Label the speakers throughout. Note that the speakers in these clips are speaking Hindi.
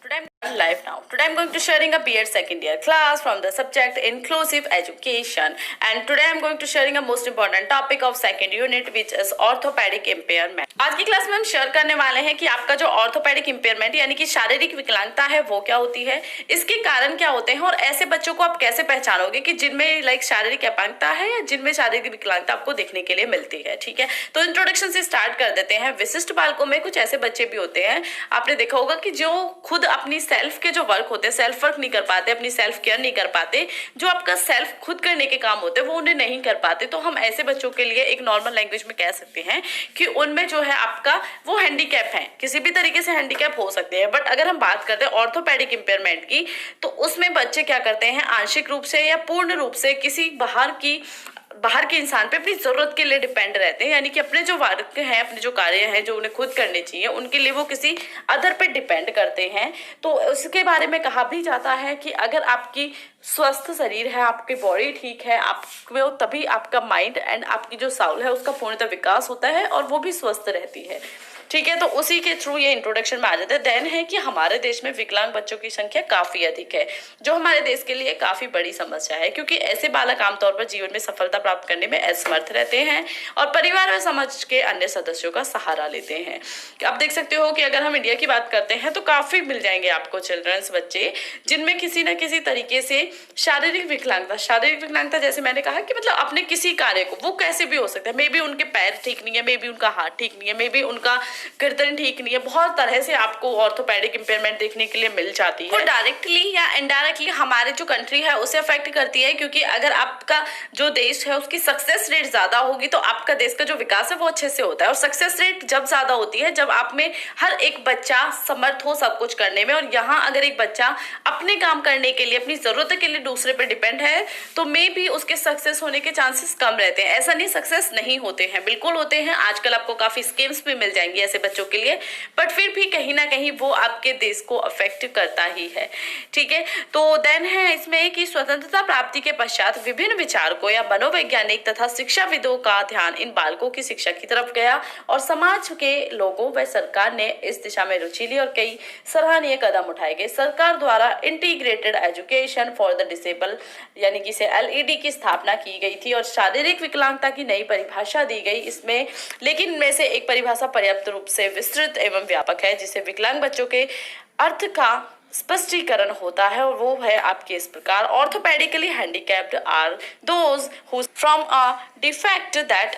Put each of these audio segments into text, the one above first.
Speaker 1: Today I'm live now. Today I'm going to sharing a B.Ed second year class from the subject inclusive education, and today I'm going to sharing a most important topic of second unit which is orthopedic impairment. आज की क्लास में हम शेयर करने वाले हैं कि आपका जो ऑर्थोपेडिक इम्पेयरमेंट यानी कि शारीरिक विकलांगता है वो क्या होती है, इसके कारण क्या होते हैं और ऐसे बच्चों को आप कैसे पहचानोगे कि जिनमें शारीरिक अपांगता है या जिनमें शारीरिक विकलांगता आपको देखने के लिए मिलती है। ठीक है, तो इंट्रोडक्शन से स्टार्ट कर देते हैं। विशिष्ट बालकों में कुछ ऐसे बच्चे भी होते हैं, आपने देखा होगा कि जो खुद अपनी सेल्फ के जो वर्क होते हैं, सेल्फ वर्क नहीं कर पाते, अपनी सेल्फ केयर नहीं कर पाते, जो आपका सेल्फ खुद करने के काम होते हैं वो उन्हें नहीं कर पाते। तो हम ऐसे बच्चों के लिए एक नॉर्मल लैंग्वेज में कह सकते हैं कि उनमें जो है आपका वो हैंडीकैप है, किसी भी तरीके से हैंडीकैप हो सकते हैं। बट अगर हम बात करते हैं ऑर्थोपेडिक इम्पेयरमेंट की, तो उसमें बच्चे क्या करते हैं, आंशिक रूप से या पूर्ण रूप से किसी बाहर के इंसान पे अपनी जरूरत के लिए डिपेंड रहते हैं, यानी कि अपने जो वर्क हैं, अपने जो कार्य हैं जो उन्हें खुद करने चाहिए, उनके लिए वो किसी अदर पे डिपेंड करते हैं। तो उसके बारे में कहा भी जाता है कि अगर आपकी स्वस्थ शरीर है, आपकी बॉडी ठीक है, आपको तभी आपका माइंड एंड आपकी जो साउल है उसका पूर्णतः विकास होता है और वो भी स्वस्थ रहती है। ठीक है, तो उसी के थ्रू ये इंट्रोडक्शन में आ जाता है। देन है कि हमारे देश में विकलांग बच्चों की संख्या काफी अधिक है, जो हमारे देश के लिए काफी बड़ी समस्या है, क्योंकि ऐसे बालक आमतौर पर जीवन में सफलता प्राप्त करने में असमर्थ रहते हैं और परिवार व समाज के अन्य सदस्यों का सहारा लेते हैं। आप देख सकते हो कि अगर हम इंडिया की बात करते हैं तो काफी मिल जाएंगे आपको चिल्ड्रंस बच्चे जिनमें किसी न किसी तरीके से शारीरिक विकलांगता जैसे मैंने कहा कि मतलब अपने किसी कार्य को, वो कैसे भी हो सकता है, मे बी उनके पैर ठीक नहीं है, मे बी उनका हाथ ठीक नहीं है, मे बी उनका गर्दन ठीक नहीं है, बहुत तरह से आपको ऑर्थोपेडिक इम्पेयरमेंट देखने के लिए मिल जाती है। वो डायरेक्टली या इनडायरेक्टली हमारे जो कंट्री है उसे अफेक्ट करती है, क्योंकि अगर आपका जो देश है उसकी सक्सेस रेट ज्यादा होगी तो आपका देश का जो विकास है वो अच्छे से होता है। और सक्सेस रेट जब ज्यादा होती है जब आप में हर एक बच्चा समर्थ हो सब कुछ करने में, और यहाँ अगर एक बच्चा अपने काम करने के लिए, अपनी जरूरत के लिए दूसरे पे डिपेंड है तो मे भी उसके सक्सेस होने के चांसेस कम रहते हैं। ऐसा नहीं सक्सेस नहीं होते हैं, बिल्कुल होते हैं। आजकल आपको काफी स्कीम्स भी मिल जाएंगी ऐसे बच्चों के लिए, बट फिर भी कहीं ना कहीं वो आपके देश को अफेक्ट करता ही है। ठीक है, तो देन है इसमें कि स्वतंत्रता प्राप्ति के पश्चात विभिन्न विचारकों या मनोवैज्ञानिक तथा शिक्षाविदों का ध्यान इन बालकों की शिक्षा की तरफ गया और समाज के लोगों व सरकार ने इस दिशा में रुचि ली और कई सराहनीय कदम उठाए गए। सरकार द्वारा integrated education for the disable यानी कि एलईडी की स्थापना की गई थी और शारीरिक विकलांगता की नई परिभाषा दी गई इसमें, लेकिन इनमें से एक परिभाषा पर्याप्त रूप से विस्तृत एवं व्यापक है जिसे विकलांग बच्चों के अर्थ का स्पष्टीकरण होता है, और वो है आपके इस प्रकार: orthopaedically handicapped are those who from a defect that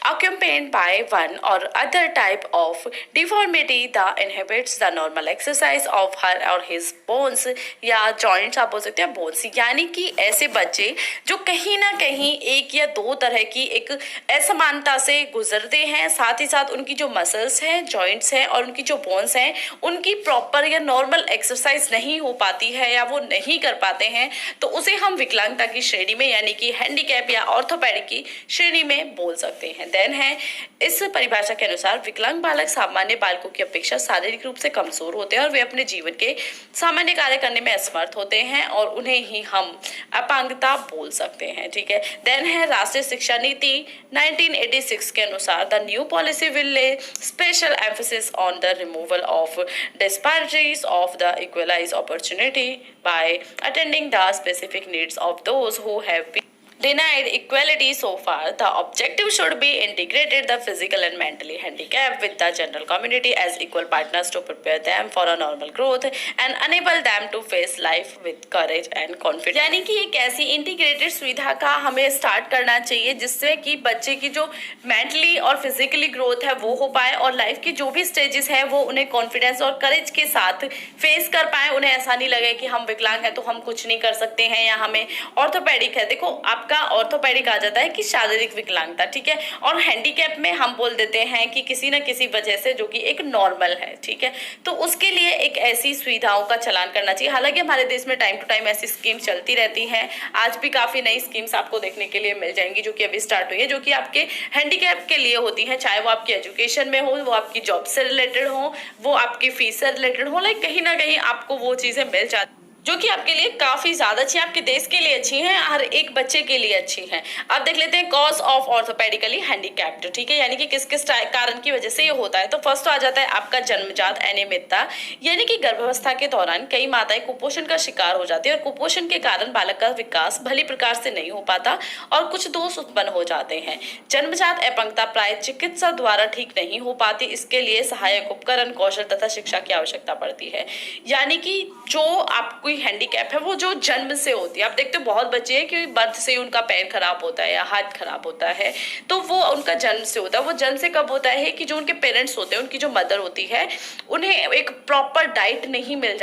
Speaker 1: accompanied by one or other type of deformity that inhibits the normal exercise of her or his bones या joints, आप बोल सकते हैं bones, यानी कि ऐसे बच्चे जो कहीं ना कहीं एक या दो तरह की एक असमानता से गुजरते हैं, साथ ही साथ उनकी जो मसल्स हैं, जॉइंट्स हैं और उनकी जो बोन्स हैं उनकी प्रॉपर या नॉर्मल एक्सरसाइज नहीं हो पाती है या वो नहीं कर पाते हैं, तो उसे हम विकलांगता की श्रेणी में यानी कि हैंडीकैप या ऑर्थोपेडिक की श्रेणी में बोल सकते हैं। देन है इस परिभाषा के अनुसार विकलांग बालक सामान्य बालकों की अपेक्षा शारीरिक रूप से कमजोर होते हैं और वे अपने जीवन के सामान्य कार्य करने में असमर्थ होते हैं और उन्हें ही हम अपांगता बोल सकते हैं। ठीक है, देन है राष्ट्रीय शिक्षा नीति 1986 के अनुसार the new policy will lay special emphasis on the removal of disparities of the equalized opportunity by attending the specific needs of those who have been denied equality so far. The objective should be integrated the physical and mentally handicapped with the general community as equal partners to prepare them for a normal growth and enable them to face life with courage and confidence. यानी कि एक ऐसी इंटीग्रेटेड सुविधा का हमें स्टार्ट करना चाहिए जिससे कि बच्चे की जो मेंटली और फिजिकली ग्रोथ है वो हो पाए और लाइफ की जो भी स्टेजेस है वो उन्हें कॉन्फिडेंस और करेज के साथ फेस कर पाए। उन्हें ऐसा नहीं लगे कि हम विकलांग हैं तो हम कुछ नहीं कर सकते हैं या हमें ऑर्थोपेडिक है। देखो आप का ऑर्थोपेडिक आ जाता है कि शारीरिक विकलांगता, ठीक है, और हैंडीकैप में हम बोल देते हैं कि किसी न किसी वजह से जो कि एक नॉर्मल है। ठीक है, तो उसके लिए एक ऐसी सुविधाओं का चलान करना चाहिए। हालांकि हमारे देश में टाइम टू टाइम ऐसी स्कीम चलती रहती हैं, आज भी काफी नई स्कीम्स आपको देखने के लिए मिल जाएंगी जो कि अभी स्टार्ट हुई है, जो कि आपके हैंडीकैप के लिए होती हैं, चाहे वो आपकी एजुकेशन में हो, वो आपकी जॉब से रिलेटेड हो, वो आपकी फीस से रिलेटेड हो, लाइक कहीं ना कहीं आपको वो चीजें मिल जाती जो कि आपके लिए काफी ज्यादा अच्छी है, आपके देश के लिए अच्छी है, हर एक बच्चे के लिए अच्छी है। अब देख लेते हैं कॉज ऑफ ऑर्थोपेडिकली हैंडीकैप्ड, ठीक है, यानी कि किस किस कारण की वजह से ये होता है। तो फर्स्ट आ जाता है आपका जन्मजात अनियमितता, यानी कि गर्भावस्था के दौरान कई माताएं कुपोषण का शिकार हो जाती है और कुपोषण के कारण बालक का विकास भली प्रकार से नहीं हो पाता और कुछ दोष उत्पन्न हो जाते हैं। जन्मजात अपंगता प्राय चिकित्सा द्वारा ठीक नहीं हो पाती, इसके लिए सहायक उपकरण, कौशल तथा शिक्षा की आवश्यकता पड़ती है। यानी कि जो आपकी हैंडीकैप है वो जो जन्म से होती है। आप देखते हो बहुत बच्चे हैं कि बर्थ से उनका पैर खराब होता है या हाथ खराब होता है, तो वो उनका जन्म से होता है। वो जन्म से कब होता है कि जो उनके पेरेंट्स होते हैं, उनकी जो मदर होती है, उन्हें एक प्रॉपर डाइट नहीं मिल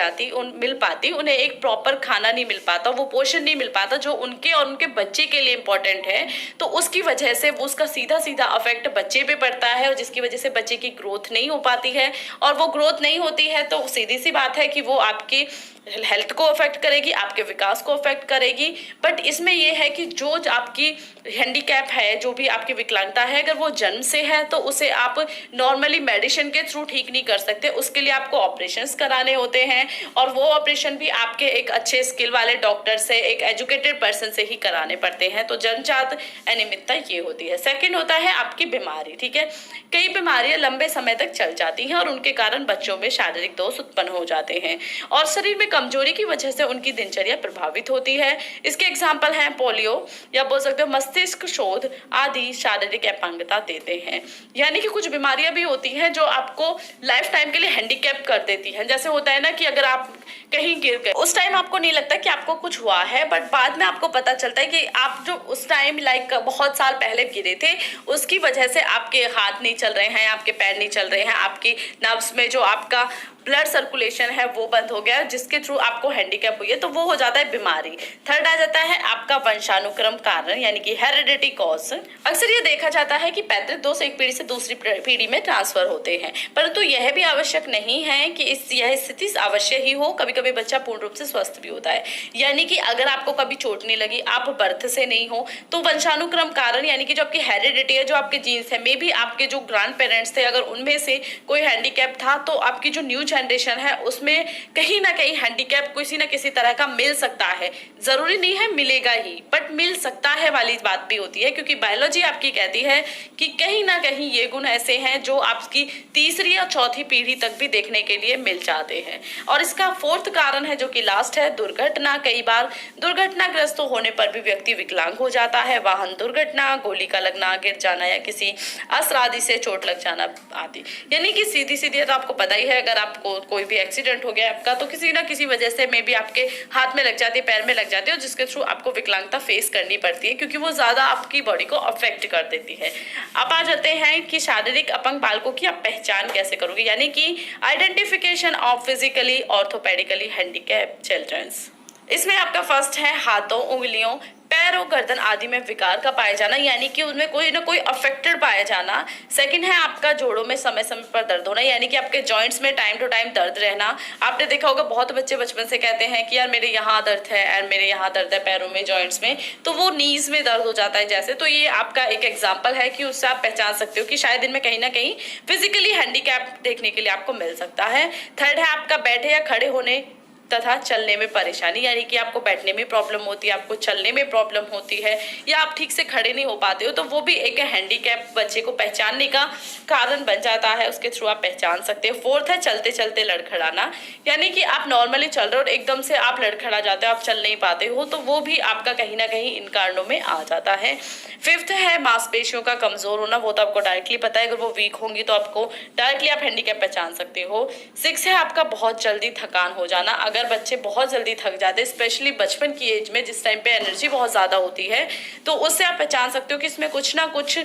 Speaker 1: पाती, उन्हें एक प्रॉपर खाना नहीं मिल पाता, वो पोषण नहीं मिल पाता जो उनके और उनके बच्चे के लिए इंपॉर्टेंट है। तो उसकी वजह से वो उसका सीधा सीधा अफेक्ट बच्चे पे पड़ता है और जिसकी वजह से बच्चे की ग्रोथ नहीं हो पाती है, और वो ग्रोथ नहीं होती है तो सीधी सी बात है कि वो आपकी हेल्थ को अफेक्ट करेगी, आपके विकास को अफेक्ट करेगी। बट इसमें यह है कि जो आपकी हैंडीकैप है, जो भी आपकी विकलांगता है, अगर वो जन्म से है तो उसे आप नॉर्मली मेडिसिन के थ्रू ठीक नहीं कर सकते, उसके लिए आपको ऑपरेशंस कराने होते हैं और वो ऑपरेशन भी आपके एक अच्छे स्किल वाले डॉक्टर से, एक एजुकेटेड पर्सन से ही कराने पड़ते हैं। तो जन्मजात अनियमितता ये होती है। सेकंड होता है आपकी बीमारी, ठीक है। कई बीमारियां लंबे समय तक चल जाती हैं और उनके कारण बच्चों में शारीरिक दोष उत्पन्न हो जाते हैं और शरीर में कमजोरी की वजह से उनकी दिनचर्या प्रभावित होती है। इसके एग्जाम्पल हैं पोलियो या बोल सकते हो मस्तिष्क शोध आदि शारीरिक अपंगता देते हैं। यानी कि कुछ बीमारियां भी होती हैं जो आपको लाइफ टाइम के लिए हैंडीकैप कर देती हैं। जैसे होता है ना कि अगर आप कहीं गिर गए, उस टाइम आपको नहीं लगता कि आपको कुछ हुआ है, बट बाद में आपको पता चलता है कि आप जो उस टाइम बहुत साल पहले गिरे थे, उसकी वजह से आपके हाथ नहीं चल रहे हैं, आपके पैर नहीं चल रहे हैं, आपकी नर्व्स में जो आपका ब्लड सर्कुलेशन है वो बंद हो गया, जिसके थ्रू आपको हैंडीकैप हुई है, तो वो हो जाता है बीमारी। थर्ड आ जाता है आपका वंशानुक्रम कारण, यानी कि हेरिडिटी कॉज। अक्सर ये देखा जाता है कि पैतृक दोष एक पीढ़ी से दूसरी पीढ़ी में ट्रांसफर होते हैं, परंतु यह भी आवश्यक नहीं है कि यह स्थिति अवश्य ही हो। कभी कभी बच्चा पूर्ण रूप से स्वस्थ भी होता है। यानी कि अगर आपको कभी चोट नहीं लगी, आप बर्थ से नहीं हो, तो वंशानुक्रम कारण यानी कि जो आपकी हेरिडिटी है, जो आपके जीन्स है, मे बी आपके जो ग्रैंड पेरेंट्स थे अगर उनमें से कोई हैंडीकैप था, तो आपकी जो न्यू जनरेशन है उसमें कहीं ना कहीं हैंडीकैप किसी ना किसी तरह का मिल सकता है। जरूरी नहीं है मिलेगा ही, बट मिल सकता है वाली बात भी होती है, क्योंकि बायोलॉजी आपकी कहती है कि कहीं ना कहीं ये गुण ऐसे हैं जो आपकी तीसरी या चौथी पीढ़ी तक भी देखने के लिए मिल जाते हैं। और इसका फोर्थ कारण है जो कि लास्ट है, दुर्घटना। कई बार दुर्घटनाग्रस्त होने पर भी व्यक्ति विकलांग हो जाता है। वाहन दुर्घटना, गोली का लगना, गिर जाना या किसी अस्त्र आदि से चोट लग जाना आदि। यानी कि सीधी सीधी तो आपको पता ही है, अगर आपको कोई भी एक्सीडेंट हो गया आपका, तो किसी ना किसी वजह से मे बी आपके हाथ में लग जाती है, पैर में लग जाती है, और जिसके थ्रू आपको विकलांगता फेस करनी पड़ती है, क्योंकि वो ज्यादा आपकी बॉडी को अफेक्ट कर देती है। अब आ जाते हैं कि शारीरिक अपंग बालकों की आप पहचान कैसे करोगे, यानी कि identification of physically orthopaedically handicap childrens. इसमें आपका फर्स्ट है हाथों, उंगलियों, पैरों, गर्दन आदि में विकार का पाया जाना, यानी कि उनमें कोई ना कोई अफेक्टेड पाया जाना। सेकंड है आपका जोड़ों में समय समय पर दर्द होना, यानी कि आपके जॉइंट्स में टाइम टू टाइम दर्द रहना। आपने देखा होगा बहुत बच्चे बचपन से कहते हैं कि यार मेरे यहाँ दर्द है, यार मेरे यहाँ दर्द है, पैरों में, जॉइंट्स में, तो वो नीज में दर्द हो जाता है जैसे। तो ये आपका एक एग्जाम्पल है कि उससे आप पहचान सकते हो कि शायद इनमें कहीं ना कहीं फिजिकली हैंडीकैप देखने के लिए आपको मिल सकता है। थर्ड है आपका बैठे या खड़े होने तथा चलने में परेशानी, यानी कि आपको बैठने में प्रॉब्लम होती है, आपको चलने में प्रॉब्लम होती है, या आप ठीक से खड़े नहीं हो पाते हो, तो वो भी एक हैंडीकैप बच्चे को पहचानने का कारण बन जाता है, उसके थ्रू आप पहचान सकते हो। फोर्थ है चलते चलते लड़खड़ाना, यानी कि आप नॉर्मली चल रहे हो और एकदम से आप लड़खड़ा जाते हो, आप चल नहीं पाते हो, तो वो भी आपका कहीं ना कहीं इन कारणों में आ जाता है। फिफ्थ है मांसपेशियों का कमजोर होना, वो तो आपको डायरेक्टली पता है, अगर वो वीक होंगी तो आपको डायरेक्टली आप हैंडीकैप पहचान सकते हो। सिक्स है आपका बहुत जल्दी थकान हो जाना, अगर बच्चे बहुत जल्दी थक जाते हैं, स्पेशली बचपन की एज में जिस टाइम पे एनर्जी बहुत ज्यादा होती है, तो उससे आप पहचान सकते हो कि इसमें कुछ ना कुछ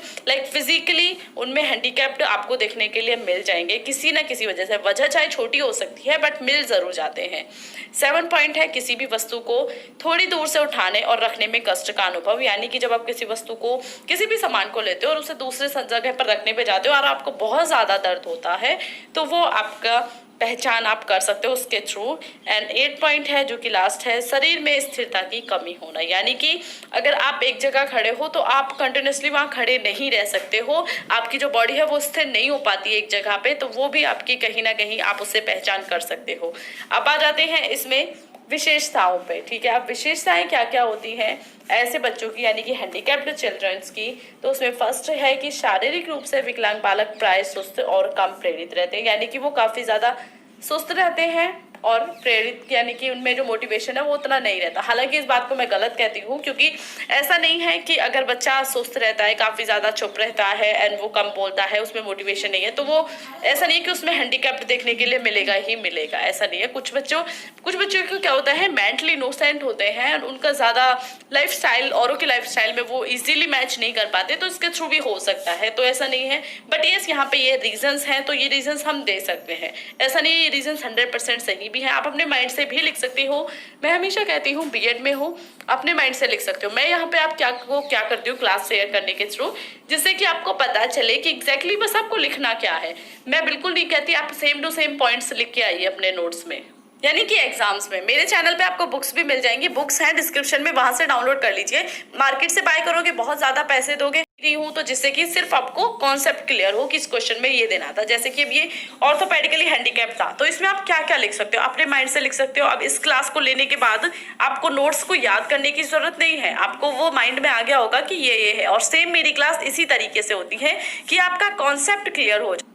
Speaker 1: फिजिकली उनमें हैंडीकैप्ड आपको देखने के लिए मिल जाएंगे किसी ना किसी वजह से। वजह चाहे छोटी हो सकती है बट मिल जरूर जाते हैं। 7 पॉइंट है किसी भी वस्तु को थोड़ी दूर से उठाने और रखने में कष्ट का अनुभव, यानी कि जब आप किसी वस्तु को, किसी भी सामान को लेते हो और उसे दूसरे जगह पर रखने पे जाते हो और आपको बहुत ज्यादा दर्द होता है, तो वो आपका पहचान आप कर सकते हो उसके थ्रू। एंड 8 पॉइंट है जो कि लास्ट है, शरीर में स्थिरता की कमी होना, यानी कि अगर आप एक जगह खड़े हो तो आप कंटिन्यूसली वहां खड़े नहीं रह सकते हो, आपकी जो बॉडी है वो स्थिर नहीं हो पाती एक जगह पे, तो वो भी आपकी कहीं ना कहीं आप उससे पहचान कर सकते हो। अब आ जाते हैं इसमें विशेषताओं पे, ठीक है। अब विशेषताएं क्या क्या होती हैं ऐसे बच्चों की, यानी कि हैंडीकैप्ड चिल्ड्रंस की, तो उसमें फर्स्ट है कि शारीरिक रूप से विकलांग बालक प्राय सुस्त और कम प्रेरित रहते हैं, यानी कि वो काफी ज्यादा सुस्त रहते हैं और प्रेरित, यानी कि उनमें जो मोटिवेशन है वो उतना नहीं रहता। हालांकि इस बात को मैं गलत कहती हूँ, क्योंकि ऐसा नहीं है कि अगर बच्चा सुस्त रहता है, काफी ज्यादा चुप रहता है एंड वो कम बोलता है, उसमें मोटिवेशन नहीं है, तो वो ऐसा नहीं है कि उसमें हैंडीकैप्ड देखने के लिए मिलेगा ही मिलेगा, ऐसा नहीं है। कुछ बच्चों को क्या होता है, मेंटली इनोसेंट होते हैं और उनका ज्यादा लाइफ स्टाइल औरों की लाइफ स्टाइल में वो इजीली मैच नहीं कर पाते, तो इसके थ्रू भी हो सकता है, तो ऐसा नहीं है। बट यस, यहाँ पे ये रीजंस हैं, तो ये रीजंस हम दे सकते हैं, ऐसा नहीं है ये रीजंस 100% सही भी है। आप अपने माइंड से भी लिख सकती हो। मैं हमेशा कहती हूँ बीएड में हो, अपने माइंड से लिख सकते हो। मैं यहाँ पे आप क्या करती हूँ क्लास शेयर करने के थ्रू, जिससे कि आपको पता चले कि एग्जैक्टली बस आपको लिखना क्या है। मैं बिल्कुल नहीं कहती आप सेम टू सेम पॉइंट्स लिख के आइए अपने नोट्स में, यानी कि एग्जाम्स में। मेरे चैनल पे आपको बुक्स भी मिल जाएंगी, बुक्स हैं डिस्क्रिप्शन में, वहां से डाउनलोड कर लीजिए। मार्केट से बाय करोगे बहुत ज्यादा पैसे दोगे, हूँ तो जिससे कि सिर्फ आपको कॉन्सेप्ट क्लियर हो कि इस क्वेश्चन में ये देना था। जैसे कि अब ये ऑर्थोपेडिकली हैंडीकैप था, तो इसमें आप क्या क्या लिख सकते हो, अपने माइंड से लिख सकते हो। अब इस क्लास को लेने के बाद आपको नोट्स को याद करने की जरूरत नहीं है, आपको वो माइंड में आ गया होगा कि ये है। और सेम मेरी क्लास इसी तरीके से होती है कि आपका कॉन्सेप्ट क्लियर हो जाए।